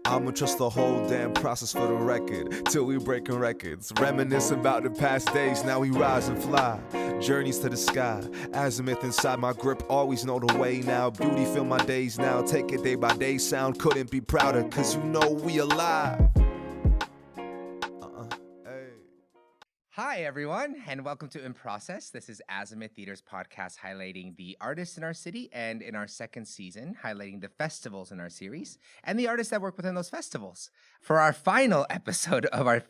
I'ma trust the whole damn process for the record till we breaking records. Reminisce about the past days, now we rise and fly. Journeys to the sky, azimuth inside my grip, always know the way now. Beauty fill my days now, take it day by day. Sound couldn't be prouder, cause you know we alive. Hi, everyone, and welcome to In Process. This is Azimuth Theatre's podcast highlighting the artists in our city, and in our second season, highlighting the festivals in our series and the artists that work within those festivals. For our final episode of our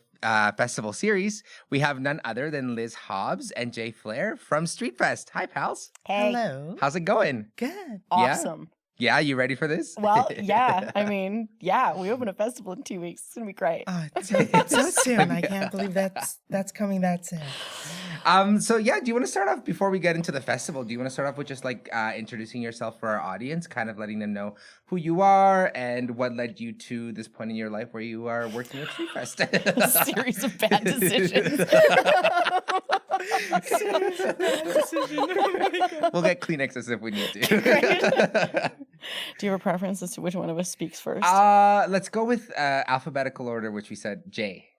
festival series, we have none other than Liz Hobbs and Jay Flair from StreetFest. Hi, pals. Hey. Hello. How's it going? Good. Awesome. Yeah, you ready for this? Well, yeah. I mean, yeah, we open a festival in 2 weeks. It's going to be great. It's so soon. I can't believe that's coming that soon. So yeah, do you want to start off before we get into the festival? Do you want to start off with just like introducing yourself for our audience, kind of letting them know who you are and what led you to this point in your life where you are working at StreetFest? A series of bad decisions. We'll get Kleenexes if we need to. Do you have a preference as to which one of us speaks first? Let's go with alphabetical order, which we said J.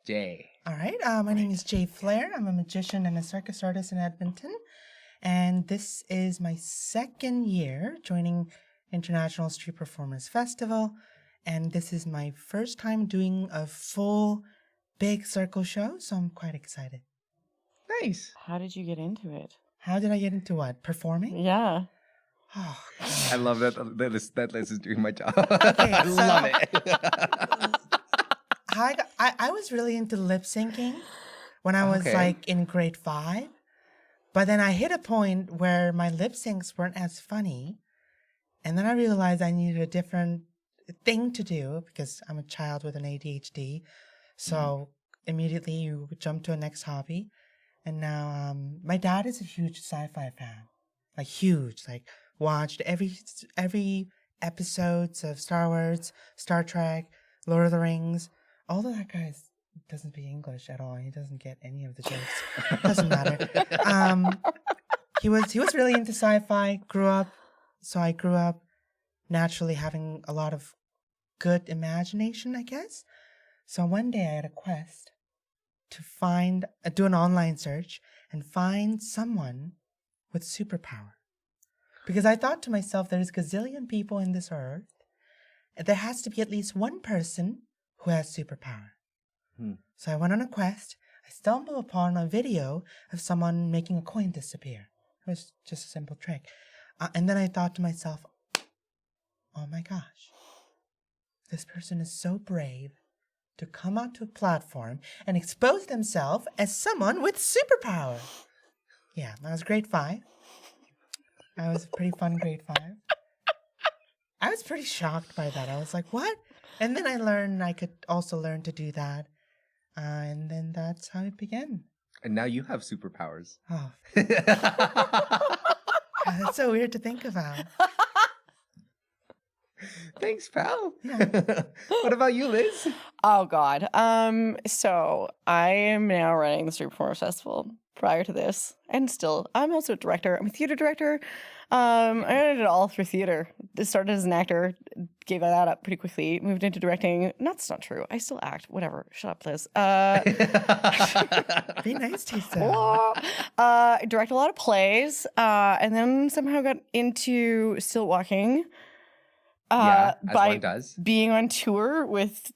All right. My name is Jay Flair. I'm a magician and a circus artist in Edmonton. And this is my second year joining International Street Performers Festival. And this is my first time doing a full big circle show. So I'm quite excited. Nice. How did you get into it? How did I get into what? Performing? Yeah. Oh, I love that Liz is doing my job. Okay, I love it. I was really into lip syncing when I was like in grade 5. But then I hit a point where my lip syncs weren't as funny. And then I realized I needed a different thing to do because I'm a child with an ADHD. So immediately you jump to a next hobby. And now my dad is a huge sci-fi fan. Like huge. Like watched every episodes of Star Wars, Star Trek, Lord of the Rings. Although that guy doesn't speak English at all. He doesn't get any of the jokes. Doesn't matter. He was really into sci-fi, so I grew up naturally having a lot of good imagination, I guess. So one day I had a quest to do an online search and find someone with superpower. Because I thought to myself, there's a gazillion people in this earth. There has to be at least one person who has superpower. So I went on a quest. I stumbled upon a video of someone making a coin disappear. It was just a simple trick. And then I thought to myself, oh my gosh, this person is so brave to come onto a platform and expose themselves as someone with superpower. Yeah, that was grade 5. I was a pretty fun grade 5. I was pretty shocked by that. I was like, what? And then I learned I could also learn to do that. And then that's how it began. And now you have superpowers. Oh. That's so weird to think about. Thanks, pal. Yeah. What about you, Liz? Oh, God. So I am now running the Street Performers Festival. Prior to this, and still, I'm also a director. I'm a theater director. I did it all through theater. Started as an actor, gave that up pretty quickly. Moved into directing. That's not true. I still act. Whatever. Shut up, Liz. Be nice to yourself. I direct a lot of plays, and then somehow got into stilt walking. As by one does. Being on tour with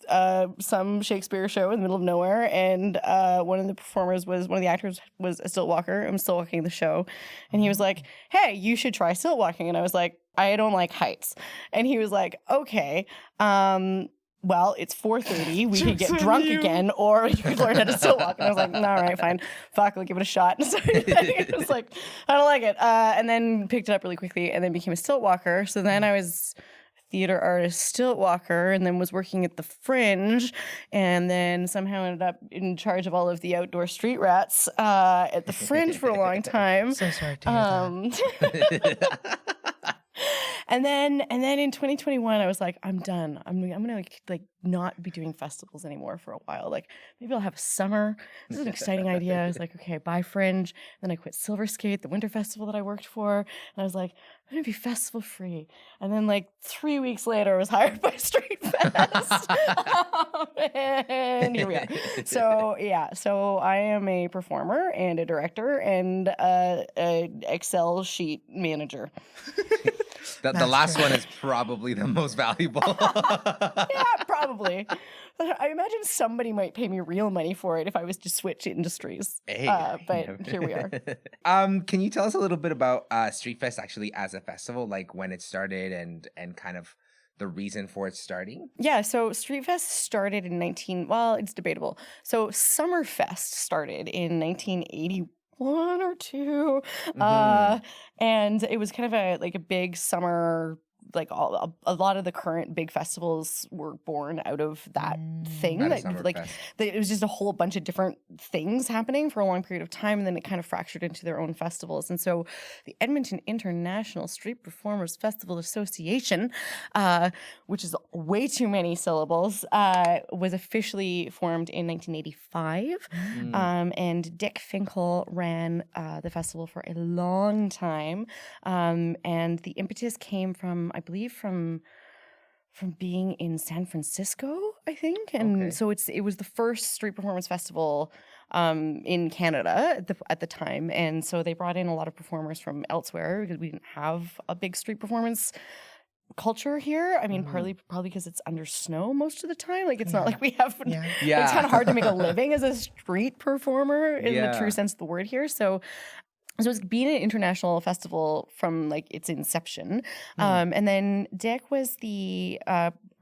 some Shakespeare show in the middle of nowhere, and one of the actors was a stilt walker. I'm still walking the show, and he was like, "Hey, you should try stilt walking." And I was like, "I don't like heights," and he was like, "Okay, well, it's 4:30. We could get drunk again, or you could learn how to stilt walk." And I was like, "All right, fine, fuck, I'll give it a shot." So it was like, I don't like it, and then picked it up really quickly, and then became a stilt walker. So then I was theater artist, stilt walker, and then was working at the Fringe, and then somehow ended up in charge of all of the outdoor street rats at the Fringe for a long time. So sorry to hear that. And then in 2021, I was like, I'm done. I'm gonna like not be doing festivals anymore for a while. Like maybe I'll have a summer. This is an exciting idea. I was like, okay, bye Fringe. Then I quit Silver Skate, the winter festival that I worked for. And I was like, I'm gonna be festival free. And then like 3 weeks later, I was hired by StreetFest. And here we are. So yeah, so I am a performer and a director and an Excel sheet manager. The last one is probably the most valuable. Yeah, probably. I imagine somebody might pay me real money for it if I was to switch industries. Hey, but here we are. Can you tell us a little bit about StreetFest actually as a festival, like when it started and kind of the reason for it starting? Yeah, so StreetFest started in it's debatable. So Summerfest started in 1981 or two. And it was kind of a big summer, like a lot of the current big festivals were born out of that thing. Out of It was just a whole bunch of different things happening for a long period of time, and then it kind of fractured into their own festivals. And so the Edmonton International Street Performers Festival Association, which is way too many syllables, was officially formed in 1985. And Dick Finkel ran the festival for a long time. And the impetus came from, I believe, from being in San Francisco, I think. And so it was the first street performance festival in Canada at the time. And so they brought in a lot of performers from elsewhere because we didn't have a big street performance culture here. I mean, probably because it's under snow most of the time. Like it's not like we have it's kind of hard to make a living as a street performer in the true sense of the word here. So it's being an international festival from like its inception. And then Dick was the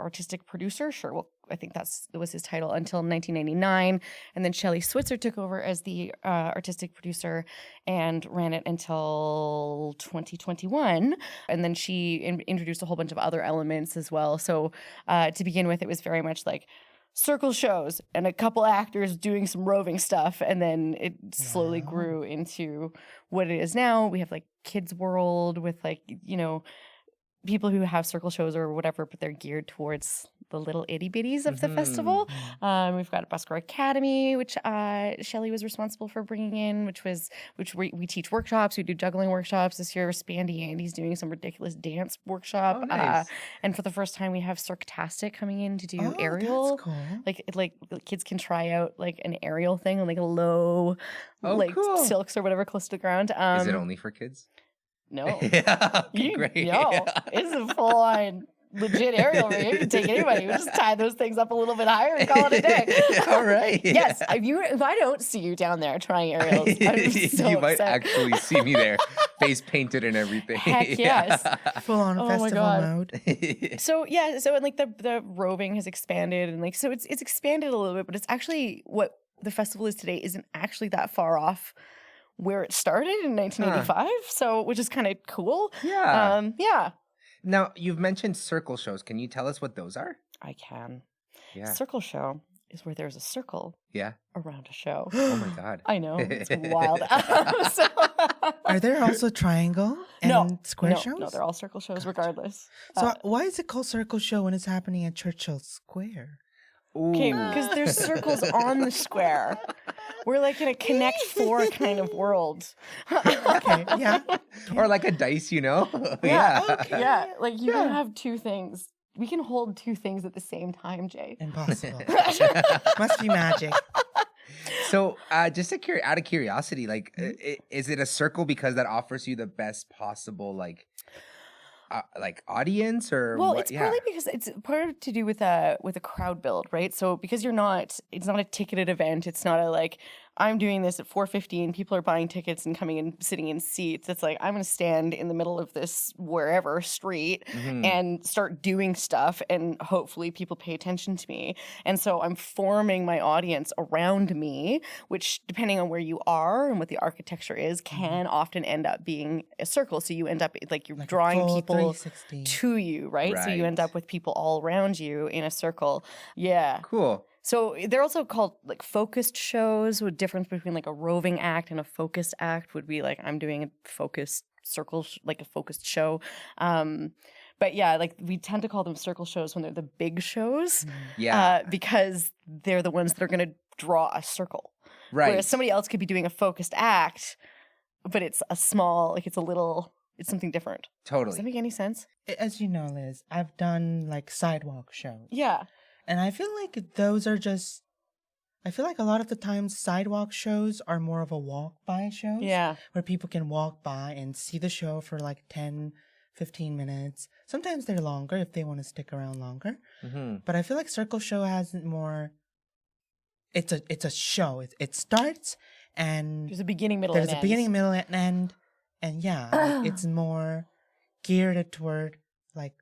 artistic producer. Sure, well, I think that was his title until 1999. And then Shelley Switzer took over as the artistic producer and ran it until 2021. And then she introduced a whole bunch of other elements as well. So to begin with, it was very much like circle shows and a couple actors doing some roving stuff, and then it slowly grew into what it is now. We have like Kids World with like, people who have circle shows or whatever, but they're geared towards the little itty bitties of the festival. We've got a Busker Academy, which Shelley was responsible for bringing in, which we teach workshops. We do juggling workshops. This year, Spandy Andy's doing some ridiculous dance workshop. Oh, nice. And for the first time, we have Circtastic coming in to do aerial. That's cool. Like kids can try out like an aerial thing on like a low, cool. silks or whatever close to the ground. Is it only for kids? No. Great. No, it's a full on legit aerial rig. You can take anybody. We just tie those things up a little bit higher and call it a day. All right. Yes. If I don't see you down there trying aerials, I'm so you might upset. actually see me there, face painted and everything. Heck yes. Full on festival mode. So and like the roving has expanded, and like so it's expanded a little bit, but it's actually what the festival is today isn't actually that far off where it started in 1985. So which is kind of cool. Yeah. Yeah. Now, you've mentioned circle shows. Can you tell us what those are? I can. Yeah. Circle show is where there's a circle around a show. Oh my God. I know. It's wild. Are there also triangle and square shows? No, they're all circle shows regardless. So why is it called circle show when it's happening at Churchill Square? Okay, because there's circles on the square. We're like in a Connect Four kind of world. Okay, yeah. Or like a dice, Yeah. Okay. Yeah, like you can have two things. We can hold two things at the same time, Jay. Impossible. Must be magic. So, just out of curiosity, like, is it a circle because that offers you the best possible, like audience, or well, what? it's partly because it's part of to do with a crowd build, right? So because it's not a ticketed event. It's not a like I'm doing this at 4:50 and people are buying tickets and coming and sitting in seats. It's like I'm going to stand in the middle of this wherever street and start doing stuff, and hopefully people pay attention to me. And so I'm forming my audience around me, which depending on where you are and what the architecture is, can often end up being a circle. So you end up like you're drawing people to you, right? So you end up with people all around you in a circle. Yeah. Cool. So they're also called like focused shows. The difference between like a roving act and a focused act would be like I'm doing a focused circle, like a focused show. But yeah, like we tend to call them circle shows when they're the big shows. Yeah. Because they're the ones that are going to draw a circle. Right. Whereas somebody else could be doing a focused act, but it's a small, like it's something different. Does Totally. that make any sense? As you know, Liz, I've done like sidewalk shows. Yeah. And I feel like those are just, I feel like a lot of the times sidewalk shows are more of a walk by shows. Yeah. Where people can walk by and see the show for like 10, 15 minutes. Sometimes they're longer if they want to stick around longer. Mm-hmm. But I feel like circle show has more, it's a show. It starts and There's a beginning, middle, there's and a beginning, middle, and end. And yeah, like, it's more geared toward like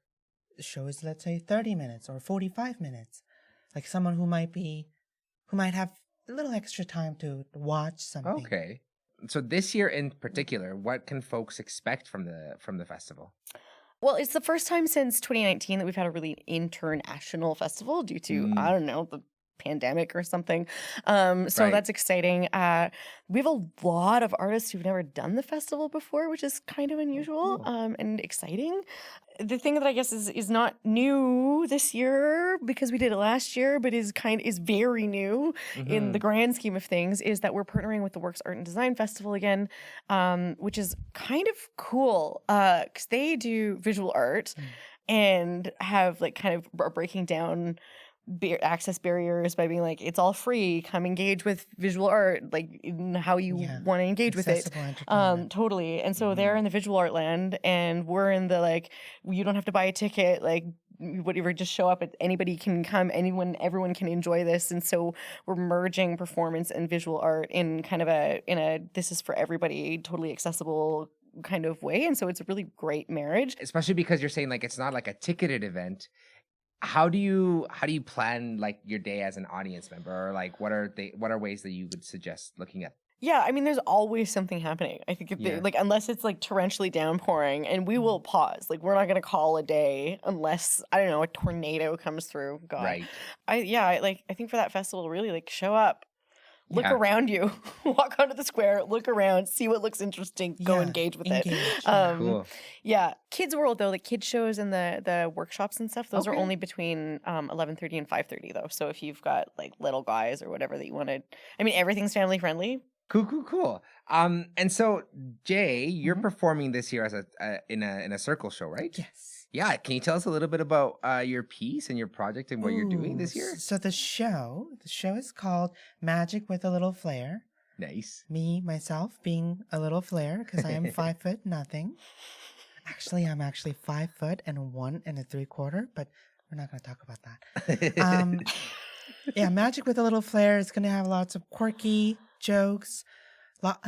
shows, let's say 30 minutes or 45 minutes. Like someone who might have a little extra time to watch something. Okay. So this year in particular, what can folks expect from the festival? Well, it's the first time since 2019 that we've had a really international festival due to, I don't know, the pandemic or something. So Right. that's exciting. We have a lot of artists who've never done the festival before, which is kind of unusual and exciting. The thing that I guess is not new this year because we did it last year, but is very new in the grand scheme of things, is that we're partnering with the Works Art and Design Festival again, which is kind of cool because they do visual art and have like kind of are breaking down access barriers by being like, it's all free, come engage with visual art, like in how you want to engage with it. Accessible entertainment. Totally. And so they're in the visual art land and we're in the like, you don't have to buy a ticket, like whatever, just show up, anybody can come, everyone can enjoy this. And so we're merging performance and visual art in kind of a this is for everybody, totally accessible kind of way. And so it's a really great marriage. Especially because you're saying like it's not like a ticketed event. How do you plan like your day as an audience member, or like what are ways that you would suggest looking at? Yeah, I mean, there's always something happening. I think like unless it's like torrentially downpouring, and we will pause. Like we're not gonna call a day unless, I don't know, a tornado comes through. God, Right. I think for that festival, really like show up, look around you, walk onto the square, look around, see what looks interesting, go engage with it. Cool. Yeah, Kids World though, like kids shows and the workshops and stuff, those are only between 11:30 and 5:30 though. So if you've got like little guys or whatever that you want to, I mean, everything's family friendly. Cool. And so Jay, you're performing this year as in a circle show, right? Yes. Yeah. Can you tell us a little bit about your piece and your project and what you're doing this year? So the show is called Magic with a Little Flair. Nice. Me, myself, being a little Flair because I am 5'0" nothing. Actually, I'm 5 foot and 1 3/4, but we're not going to talk about that. Yeah, Magic with a Little Flair is going to have lots of quirky jokes.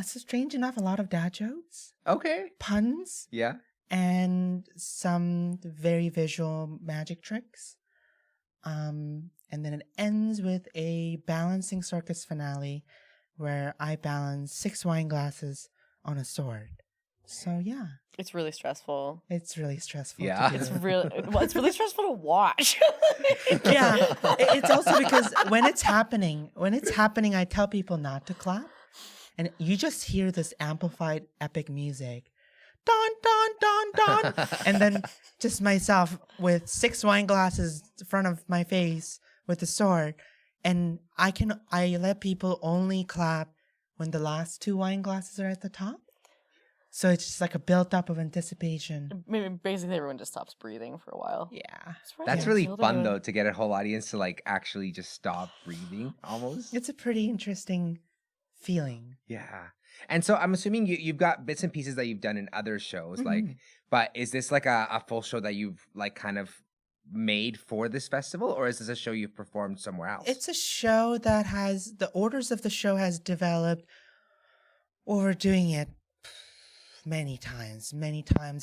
Strange enough, a lot of dad jokes. Okay. Puns. Yeah. And some very visual magic tricks. And then it ends with a balancing circus finale where I balance 6 wine glasses on a sword. So yeah. It's really stressful. It's really stressful. Yeah. To do. It's really stressful to watch. Yeah. It's also because when it's happening, I tell people not to clap. And you just hear this amplified epic music. Dun, dun, dun, dun. And then just myself with 6 wine glasses in front of my face with the sword. And I let people only clap when the last 2 wine glasses are at the top. So it's just like a built up of anticipation. Maybe basically everyone just stops breathing for a while. Yeah. That's really fun though, to get a whole audience to like actually just stop breathing almost. It's a pretty interesting feeling. Yeah. And so I'm assuming you've got bits and pieces that you've done in other shows, like, but is this like a full show that you've like kind of made for this festival, or is this a show you've performed somewhere else? It's a show that has, the orders of the show has developed over doing it many times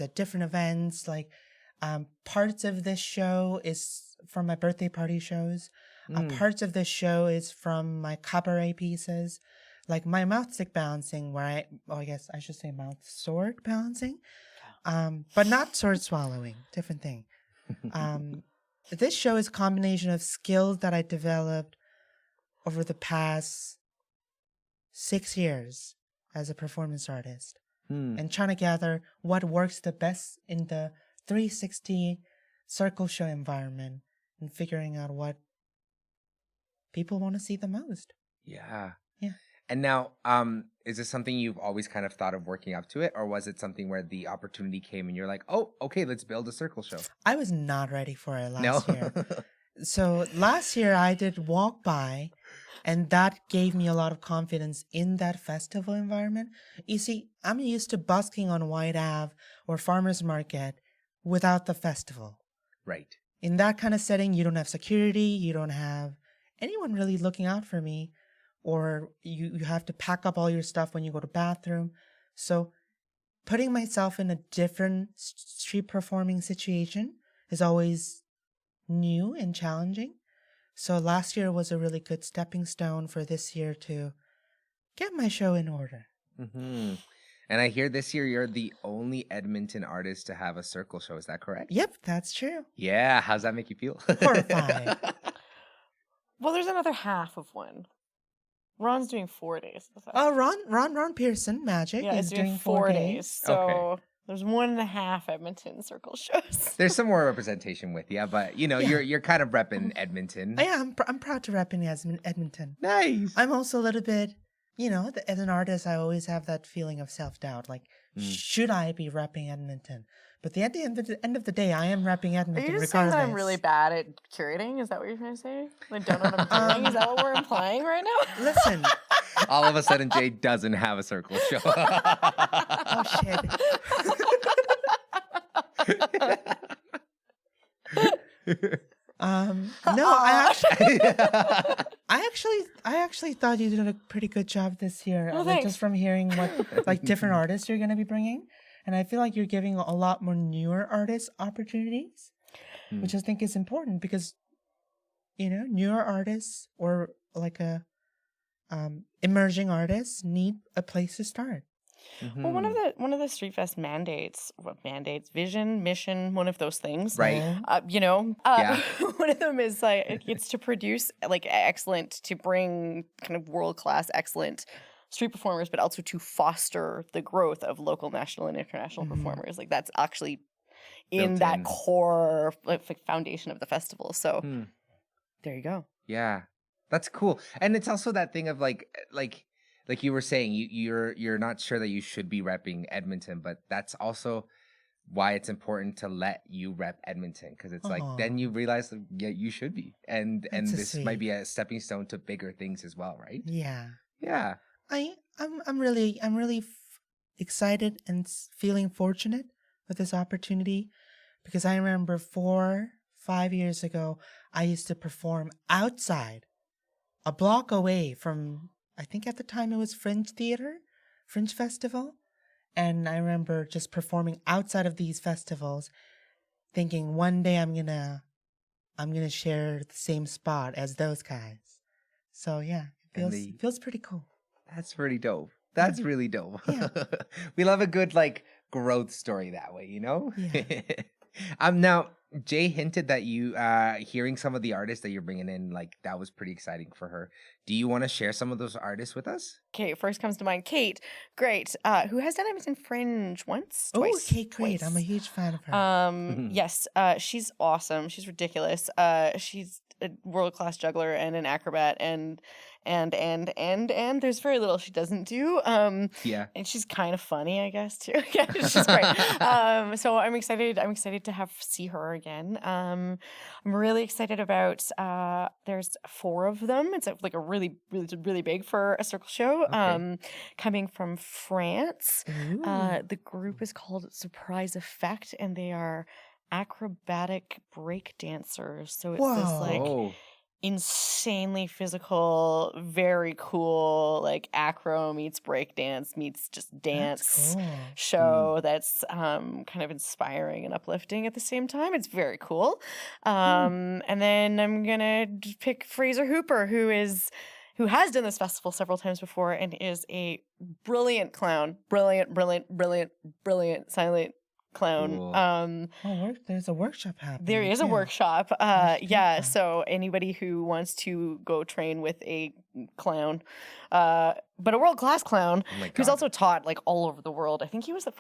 at different events. Like parts of this show is from my birthday party shows. Parts of this show is from my cabaret pieces. Like my mouth stick balancing, where I guess I should say mouth sword balancing, but not sword swallowing, different thing. This show is a combination of skills that I developed over the past 6 years as a performance artist, and trying to gather what works the best in the 360 circle show environment and figuring out what people want to see the most. Yeah. Yeah. And now, is this something you've always kind of thought of working up to it, or was it something where the opportunity came and you're like, oh, okay, let's build a circle show? I was not ready for it No. last year. So last year I did walk by, and that gave me a lot of confidence in that festival environment. You see, I'm used to busking on White Ave or Farmers Market without the festival. Right. In that kind of setting, you don't have security, you don't have anyone really looking out for me, or you have to pack up all your stuff when you go to bathroom. So putting myself in a different street performing situation is always new and challenging. So last year was a really good stepping stone for this year to get my show in order. Mm-hmm. And I hear this year you're the only Edmonton artist to have a circle show. Is that correct? Yep, that's true. Yeah. How's that make you feel? Horrified. Well, there's another half of one. Ron's doing 4 days. Oh, Ron Pearson, Magic, Yeah, is it's doing doing 4 days. So Okay. there's 1.5 Edmonton circle shows. There's some more representation with you, but Yeah. you're kind of repping Edmonton. Yeah, I'm proud to rep in Edmonton. Nice. I'm also a little bit, as an artist, I always have that feeling of self-doubt. Like, should I be repping Edmonton? But at the end of the day, I am repping Are Edmonton you just regardless. saying that I'm really bad at curating? Is that what you're trying to say? I don't know what I'm doing? Is that what we're implying right now? Listen. All of a sudden, Jay doesn't have a circle show. Oh, shit. No, I actually thought you did a pretty good job this year. Oh, like, thanks. just from hearing what different artists you're going to be bringing, and I feel like you're giving a lot more newer artists opportunities, which I think is important because, newer artists or like emerging artists need a place to start. Mm-hmm. Well, one of the StreetFest mandates, vision, mission, one of those things, Right. Yeah. One of them is like it's to produce to bring kind of world class, excellent street performers, but also to foster the growth of local, national, and international performers. Like that's actually in that core foundation of the festival. So there you go. Yeah, that's cool. And it's also that thing of like you were saying, you're not sure that you should be repping Edmonton, but that's also why it's important to let you rep Edmonton, because it's like then you realize that, yeah, you should be, and this might be a stepping stone to bigger things as well, right? Yeah. Yeah. I'm really excited and feeling fortunate with this opportunity, because I remember 4-5 years ago I used to perform outside, a block away from, I think at the time it was Fringe Festival, and I remember just performing outside of these festivals, thinking one day I'm gonna share the same spot as those guys. So yeah, it feels pretty cool. That's pretty dope. That's really dope. Yeah. We love a good growth story that way, Yeah. Now Jay hinted that you hearing some of the artists that you're bringing in, that was pretty exciting for her. Do you want to share some of those artists with us? Okay, first comes to mind Kate. Great. Who has done Edmonton Fringe once? Oh, Twice. Kate, great. Twice. I'm a huge fan of her. Yes, she's awesome. She's ridiculous. She's a world-class juggler and an acrobat, and there's very little she doesn't do. Yeah. And she's kind of funny, I guess, too. Yeah, she's great. So I'm excited to see her again. I'm really excited about there's 4 of them. It's a really, really, really big for a circle show. Okay. Coming from France. Ooh. The group is called Surprise Effect, and they are acrobatic break dancers. So it's this Oh. insanely physical, very cool, acro meets breakdance meets just dance That's cool. show that's kind of inspiring and uplifting at the same time. It's very cool. And then I'm gonna pick Fraser Hooper, who has done this festival several times before and is a brilliant clown. Brilliant silent clown. Cool. There's a workshop happening. There is a too. workshop. That's Yeah. fun. So anybody who wants to go train with a clown, but a world-class clown who's God. also taught like all over the world. I think he was the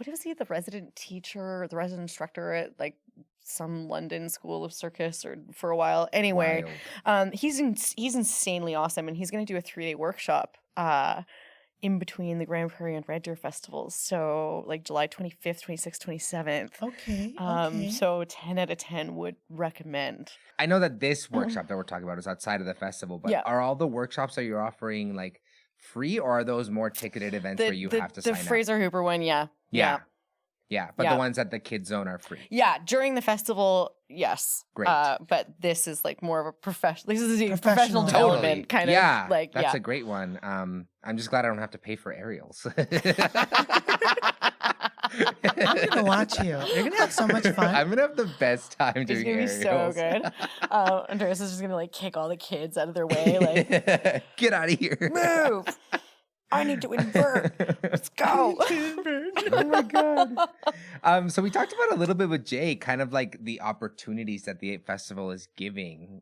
resident teacher or the resident instructor at like some London school of circus or for a while. Anyway, he's insanely awesome, and he's going to do a 3-day workshop in between the Grand Prairie and Red Deer festivals. So like July 25th, 26th, 27th. Okay. So 10 out of 10 would recommend. I know that this workshop that we're talking about is outside of the festival, but are all the workshops that you're offering like free, or are those more ticketed events where you have to sign up? The Fraser Hooper one, yeah. Yeah, but the ones at the Kid Zone are free. Yeah, during the festival, yes. Great. But this is like more of a professional. This is a professional development kind of. Yeah, like that's a great one. I'm just glad I don't have to pay for aerials. I'm gonna watch you. You're gonna have so much fun. I'm gonna have the best time doing aerials. It's gonna be so good. Andrés is just gonna like kick all the kids out of their way. Like, get out of here. Move. I need to invert. Let's go. Oh my God. So we talked about a little bit with Jay, kind of like the opportunities that the festival is giving,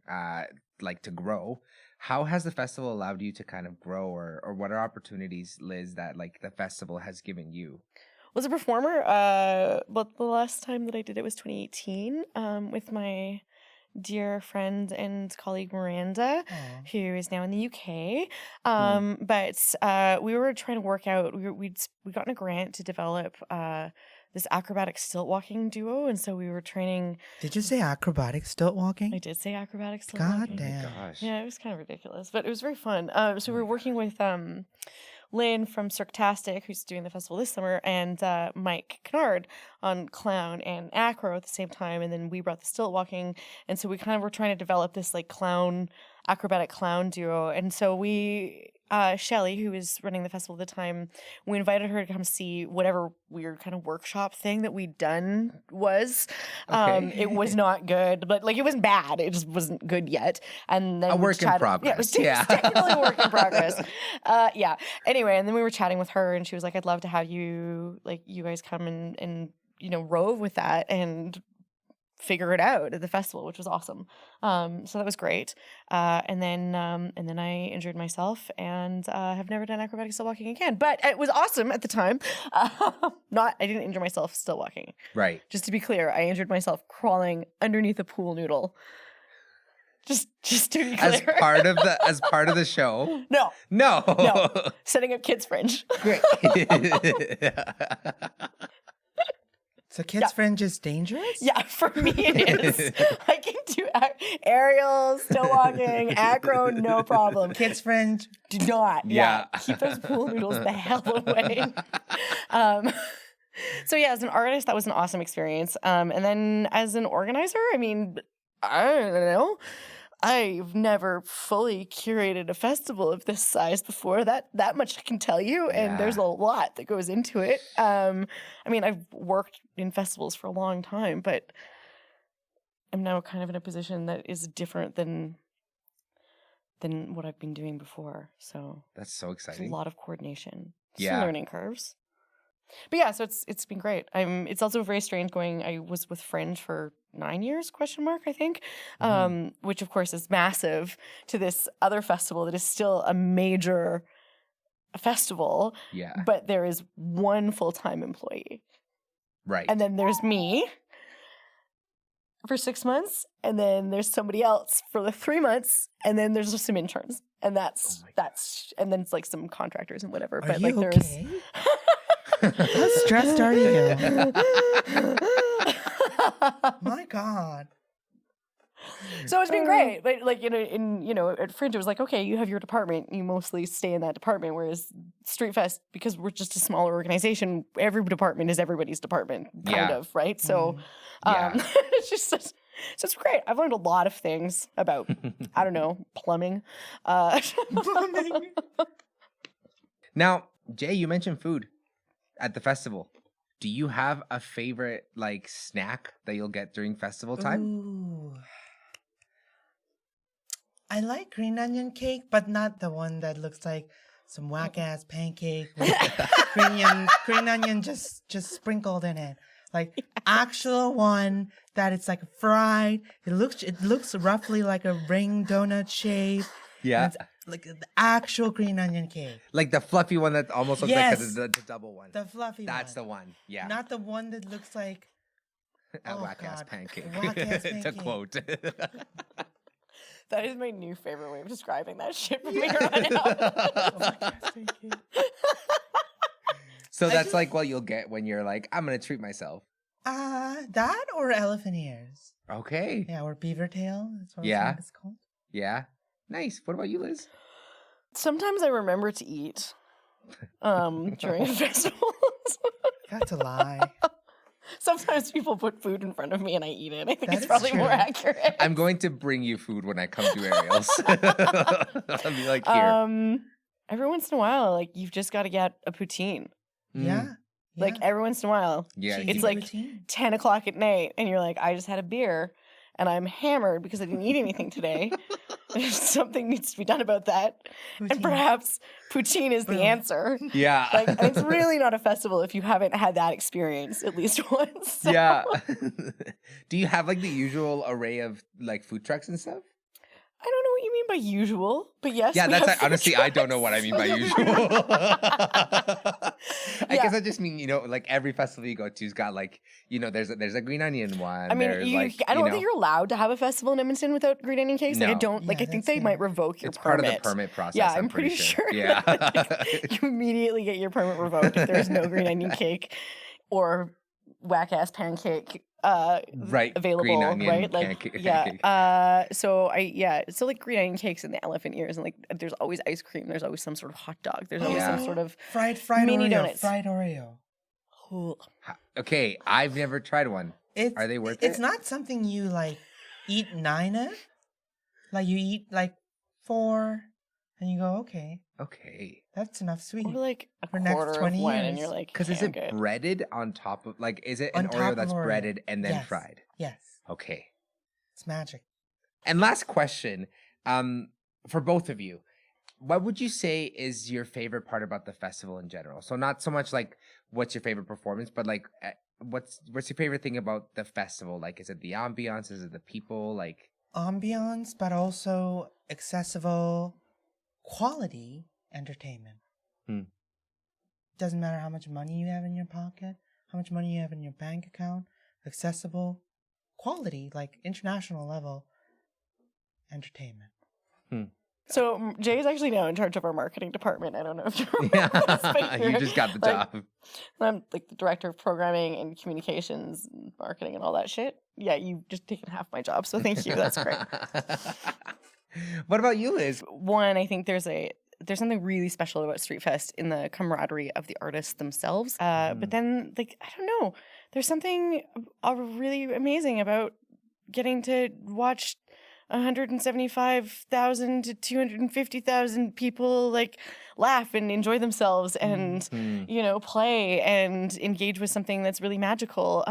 like to grow. How has the festival allowed you to kind of grow, or what are opportunities, Liz, that like the festival has given you? Was a performer. Well, the last time that I did it was 2018 with my dear friend and colleague Miranda, who is now in the UK. But we were trying to work out. We'd gotten a grant to develop this acrobatic stilt walking duo, and so we were training. Did you say acrobatic stilt walking? I did say acrobatic stilt God walking. damn. Gosh. Yeah, it was kind of ridiculous, but it was very fun. So we were working with Lynn from Circtastic, who's doing the festival this summer, and Mike Kennard on clown and acro at the same time, and then we brought the stilt walking, and so we kind of were trying to develop this like acrobatic clown duo, and so we Shelly, who was running the festival at the time, we invited her to come see whatever weird kind of workshop thing that we'd done was. It was not good, but like it wasn't bad. It just wasn't good yet. And then a work in progress. Yeah, it was definitely a work in progress. Yeah. Anyway, and then we were chatting with her, and she was like, "I'd love to have you guys come and rove with that and figure it out at the festival," which was awesome. So that was great. And then I injured myself and have never done acrobatic stilt walking again. But it was awesome at the time. I didn't injure myself stilt walking. Right. Just to be clear, I injured myself crawling underneath a pool noodle. Just to be clear. As part of the show. No. Setting up kids fringe. Great. So kids' fringe is dangerous? Yeah, for me it is. I can do aerials, still walking, acro, no problem. Kids' fringe? Do not. Yeah. Keep those pool noodles the hell away. So yeah, as an artist, that was an awesome experience. And then as an organizer, I mean, I don't know. I've never fully curated a festival of this size before. That much I can tell you, and there's a lot that goes into it. I mean, I've worked in festivals for a long time, but I'm now kind of in a position that is different than what I've been doing before. So that's so exciting. It's a lot of coordination. Yeah. Some learning curves. But yeah, so it's been great. It's also very strange going. I was with Fringe for 9 years, I think, which of course is massive to this other festival that is still a major festival. Yeah. But there is one full-time employee. Right. And then there's me for 6 months, and then there's somebody else for the 3 months, and then there's just some interns, and that's and then it's like some contractors and whatever. Are but you like there's. okay? How stressed are you? My God. So it's been great, but like at Fringe it was like, okay, you have your department, you mostly stay in that department. Whereas StreetFest, because we're just a smaller organization, every department is everybody's department, kind of, right? So, it's just so it's great. I've learned a lot of things about I don't know, plumbing. Now, Jay, you mentioned food at the festival. Do you have a favorite like snack that you'll get during festival time? Ooh. I like green onion cake, but not the one that looks like some whack ass pancake with green onion just sprinkled in it. Like actual one that it's like fried. It looks roughly like a ring donut shape, Yeah. And it's like the actual green onion cake. Like the fluffy one that almost looks Yes. like the double one. The fluffy That's the one. one. Yeah. Not the one that looks like A oh, whack-ass God. pancake. Whack-ass To pancake. quote. That is my new favorite way of describing that shit from here on out. So I that's just- like what you'll get when you're like, I'm going to treat myself. That or elephant ears. Okay. Yeah, or beaver tail. That's what Yeah. it's called. Yeah. Nice. What about you, Liz? Sometimes I remember to eat during festivals. That's a lie. Sometimes people put food in front of me and I eat it. I think That it's is probably true. more accurate. I'm going to bring you food when I come to Ariel's. I'll be like, here. Every once in a while, like you've just got to get a poutine. Yeah. Like every once in a while, Yeah. Cheesy it's like poutine. 10 o'clock at night and you're like, I just had a beer and I'm hammered because I didn't eat anything today. Something needs to be done about that. And Poutine. perhaps poutine is the Boom. answer. Yeah. Like, and it's really not a festival if you haven't had that experience at least once. So- Yeah. Do you have like the usual array of like food trucks and stuff? I don't know what you mean by usual, but yes. Yeah, we that's have food honestly, I don't know trucks. what I mean by usual. I Yeah. guess I just mean, like every festival you go to's got like, there's a green onion one. I mean, there's I don't think you're allowed to have a festival in Edmonton without green onion cakes. Like, I No. don't, like, Yeah, I think that's they fair. might revoke your It's part permit. of the permit process. Yeah, I'm pretty sure. Yeah. You immediately get your permit revoked if there's no green onion cake or whack ass pancake Right, available, green onion right? Like pancake. yeah. So like green onion cakes and the elephant ears and like there's always ice cream, there's always some sort of hot dog, there's always Yeah. some sort of fried mini Oreo. donuts. Fried Oreo. Okay, I've never tried one. It's, Are they worth It's it? not something you like eat 9 of. Like you eat like 4 and you go, okay, Okay. that's enough sweet. or like a For next quarter of 20 one and years. you're like, Because is okay, it I'm good. breaded on top of, like, is it On an top Oreo of that's Oreo. breaded and then Yes. fried? Yes, Okay. it's magic. And last question, for both of you, what would you say is your favorite part about the festival in general? So not so much like what's your favorite performance, but like what's your favorite thing about the festival? Like, is it the ambiance? Is it the people? Like, Ambiance, but also accessible, quality entertainment. Doesn't matter how much money you have in your pocket, how much money you have in your bank account. Accessible, quality, like international level entertainment. So Jay's actually now in charge of our marketing department. I don't know if you're aware yeah, of this, but you you're, just got the like, job. I'm like the director of programming and communications and marketing and all that shit. Yeah, you've just taken half my job, so thank you. That's great. What about you, Liz? One, I think there's something really special about StreetFest in the camaraderie of the artists themselves. But then, like, I don't know, there's something really amazing about getting to watch 175,000 to 250,000 people like laugh and enjoy themselves and play and engage with something that's really magical.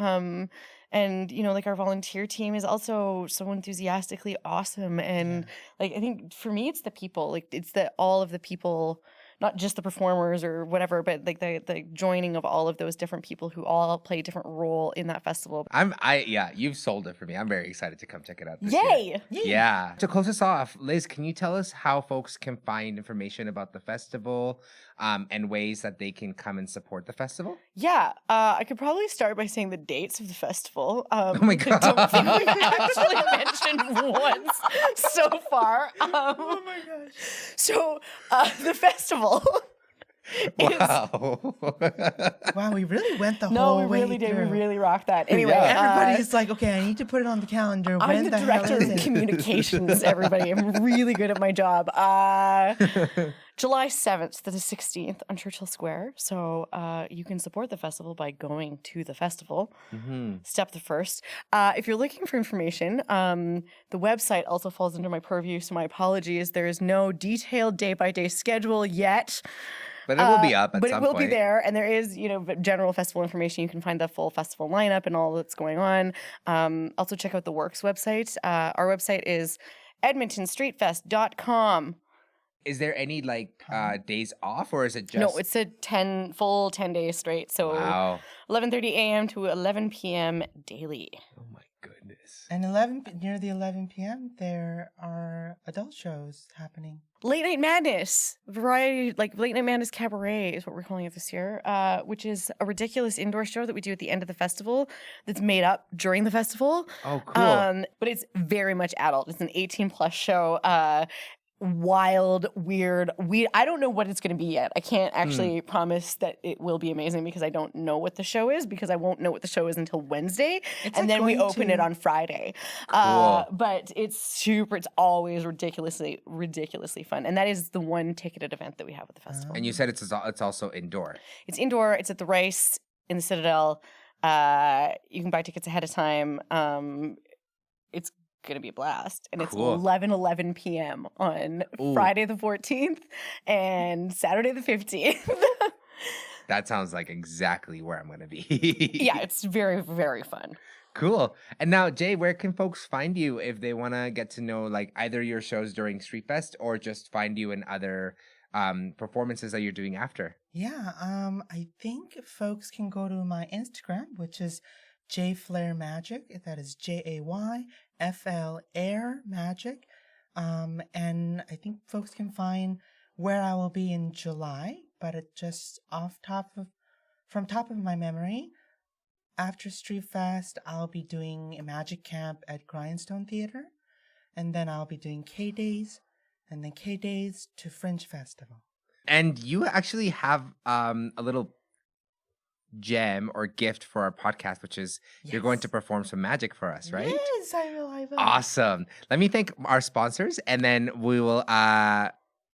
And like our volunteer team is also so enthusiastically awesome. And like I think for me it's the people. Like it's all of the people, not just the performers or whatever, but like the joining of all of those different people who all play a different role in that festival. You've sold it for me. I'm very excited to come check it out this Yay! year. Yeah. To close us off, Liz, can you tell us how folks can find information about the festival and ways that they can come and support the festival? Yeah, I could probably start by saying the dates of the festival. Oh my which I don't God. think we've actually mentioned once so far. Oh my gosh. So the festival. Wow. Wow, we really went the No, whole we way really did. We through. really rocked that. Anyway, Yeah. Everybody's like, okay, I need to put it on the calendar. I'm When the the hell director is of it? communications, everybody. I'm really good at my job. July 7th to the 16th on Churchill Square. So you can support the festival by going to the festival. Step the first. If you're looking for information, the website also falls under my purview, so my apologies. There is no detailed day-by-day schedule yet. But it will be up at but some it will point. be there, and there is, general festival information. You can find the full festival lineup and all that's going on. Also, check out the Works website. Our website is edmontonstreetfest.com. Is there any days off, or is it just? No, it's a 10 days straight. So Wow. 11:30 a.m. to 11 p.m. daily. Oh my goodness. And near the 11 p.m., there are adult shows happening. Late Night Madness, variety, like Late Night Madness Cabaret is what we're calling it this year, which is a ridiculous indoor show that we do at the end of the festival that's made up during the festival. Oh, cool. But it's very much adult. It's an 18-plus show. Wild, weird. I don't know what it's going to be yet. I can't actually promise that it will be amazing because I don't know what the show is, because I won't know what the show is until Wednesday, and then we open it on Friday. Cool. But it's always ridiculously fun, and that is the one ticketed event that we have at the festival. And you said it's also indoor. It's indoor. It's at the Rice in the Citadel. You can buy tickets ahead of time. It's going to be a blast. And it's Cool. 11 p.m. on Friday the 14th and Saturday the 15th. That sounds like exactly where I'm going to be. Yeah, it's very, very fun. Cool. And now, Jay, where can folks find you if they want to get to know like either your shows during StreetFest or just find you in other performances that you're doing after? Yeah, I think folks can go to my Instagram, which is Flair Magic. That is JAYFL Magic. And I think folks can find where I will be in July, but it just from top of my memory, after StreetFest, I'll be doing a magic camp at Grindstone Theatre, and then I'll be doing K-Days, and then K-Days to Fringe Festival. And you actually have a little gem or gift for our podcast, which is you're going to perform some magic for us, right? Yes, I will. Awesome. Let me thank our sponsors, and then we will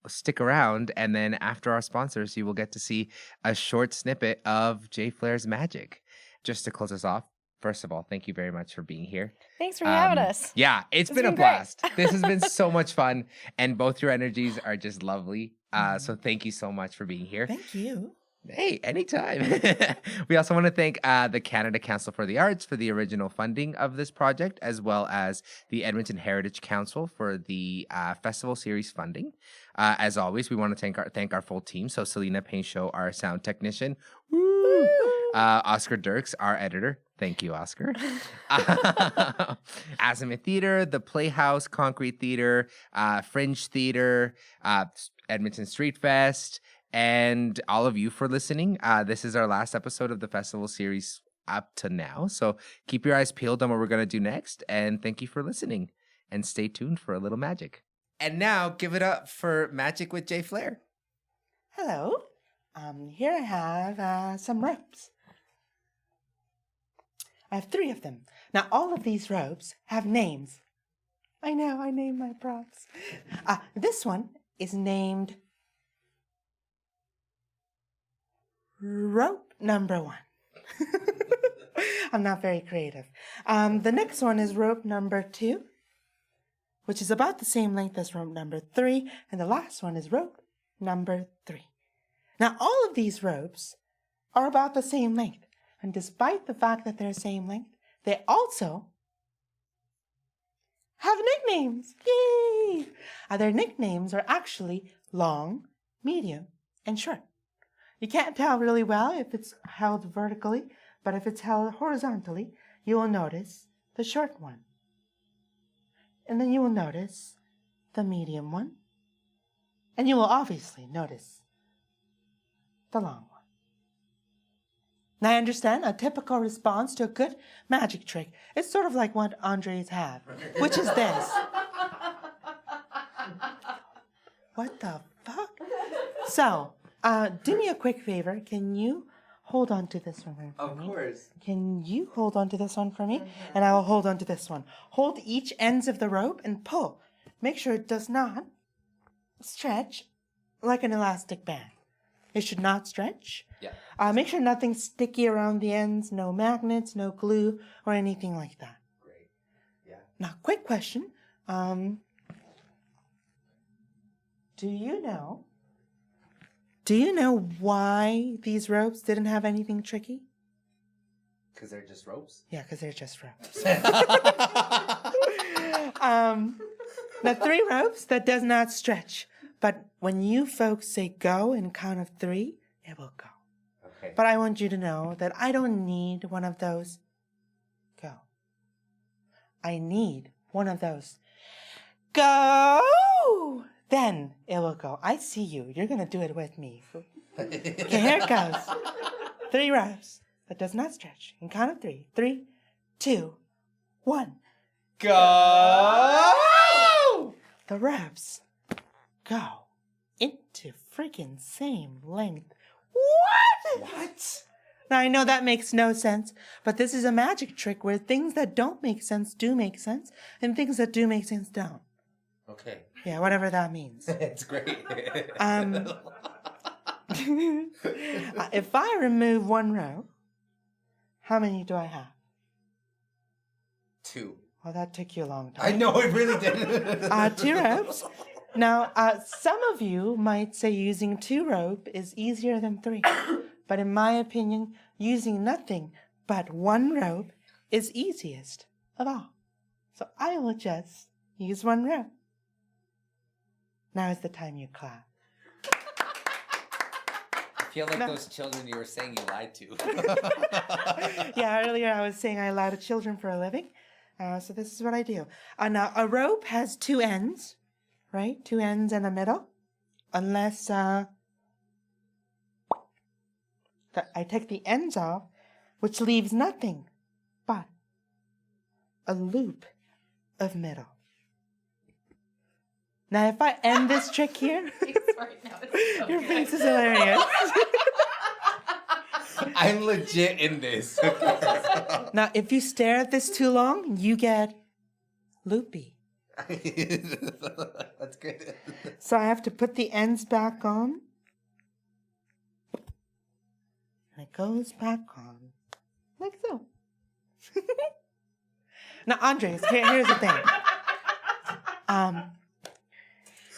stick around, and then after our sponsors, you will get to see a short snippet of Jay Flair's magic. Just to close us off, first of all, thank you very much for being here. Thanks for having us. Yeah, it's been a blast. This has been so much fun, and both your energies are just lovely. So thank you so much for being here. Thank you. Hey, anytime. We also want to thank the Canada Council for the Arts for the original funding of this project, as well as the Edmonton Heritage Council for the festival series funding. As always, we want to thank our full team. So Selena Pinchot, our sound technician. Woo! Oscar Derkx, our editor. Thank you, Oscar. Azimuth Theatre, the Playhouse, Concrete Theatre, Fringe Theatre, Edmonton StreetFest, and all of you for listening. This is our last episode of the festival series up to now. So keep your eyes peeled on what we're going to do next. And thank you for listening. And stay tuned for a little magic. And now give it up for Magic with Jay Flair. Hello. Here I have some ropes. I have 3 of them. Now, all of these ropes have names. I know, I named my props. This one is named rope number 1. I'm not very creative. The next one is rope number 2, which is about the same length as rope number 3. And the last one is rope number 3. Now, all of these ropes are about the same length. And despite the fact that they're the same length, they also have nicknames. Yay! Their nicknames are actually long, medium, and short. You can't tell really well if it's held vertically, but if it's held horizontally, you will notice the short one. And then you will notice the medium one. And you will obviously notice the long one. Now, I understand a typical response to a good magic trick is sort of like what Andrés have, which is this. What the fuck? So, do me a quick favor. Can you hold on to this one for me? Of course. Can you hold on to this one for me? And I will hold on to this one. Hold each ends of the rope and pull. Make sure it does not stretch like an elastic band. It should not stretch. Yeah. Make sure nothing's sticky around the ends, no magnets, no glue, or anything like that. Great. Yeah. Now, quick question. Do you know why these ropes didn't have anything tricky? Because they're just ropes? Yeah, because they're just ropes. The 3 ropes that does not stretch. But when you folks say go in count of 3, it will go. Okay. But I want you to know that I don't need one of those. Go. I need one of those. Go! Then it will go. I see you. You're going to do it with me. Okay, here it goes. 3 rows. That does not stretch. And count of 3. 3, 2, 1. Go! The rows go into freaking same length. What? Now, I know that makes no sense, but this is a magic trick where things that don't make sense do make sense, and things that do make sense don't. Okay. Yeah, whatever that means. It's great. If I remove 1 row, how many do I have? 2. Well, that took you a long time. I know, it really did. 2 ropes. Now, some of you might say using 2 rope is easier than 3. But in my opinion, using nothing but 1 rope is easiest of all. So I will just use 1 rope. Now is the time you clap. I feel like those children you were saying you lied to. Yeah, earlier I was saying I lie to children for a living. So this is what I do. Now, a rope has 2 ends, right? 2 ends and a middle. Unless I take the ends off, which leaves nothing but a loop of middle. Now, if I end this trick here, your face is hilarious. I'm legit in this. Now, if you stare at this too long, you get loopy. That's good. So I have to put the ends back on. And it goes back on. Like so. Now, Andrés, here's the thing.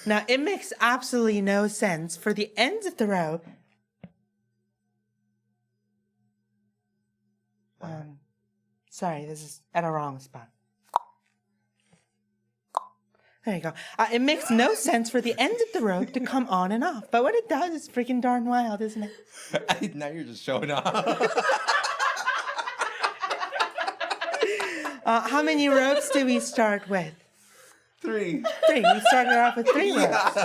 Now, it makes absolutely no sense for the ends of the rope. Sorry, this is at a wrong spot. There you go. It makes no sense for the ends of the rope to come on and off. But what it does is freaking darn wild, isn't it? Now you're just showing off. How many ropes do we start with? 3. 3. We started off with 3 ropes.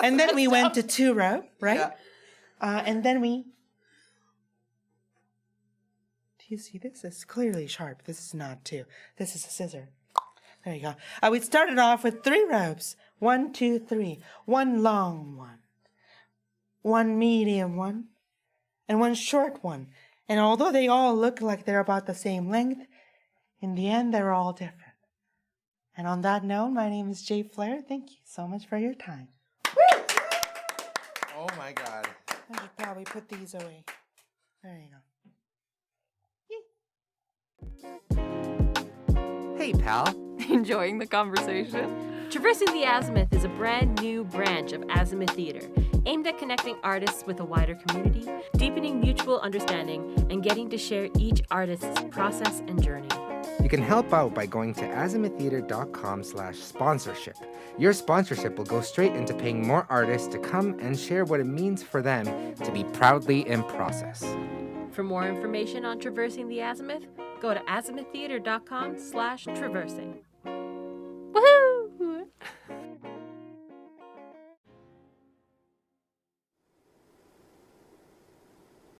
And then we went to 2 rope, right? Yeah. And then we... Do you see this? It's clearly sharp. This is not 2. This is a scissor. There you go. We started off with 3 ropes. 1, 2, 3. 1 long one. 1 medium one. And 1 short one. And although they all look like they're about the same length, in the end, they're all different. And on that note, my name is Jay Flair. Thank you so much for your time. Oh my God. I should probably put these away. There you go. Hey, pal. Enjoying the conversation? Traversing the Azimuth is a brand new branch of Azimuth Theatre, aimed at connecting artists with a wider community, deepening mutual understanding, and getting to share each artist's process and journey. You can help out by going to azimuththeatre.com/sponsorship. Your sponsorship will go straight into paying more artists to come and share what it means for them to be proudly in process. For more information on Traversing the Azimuth, go to azimuththeatre.com/traversing. Woohoo!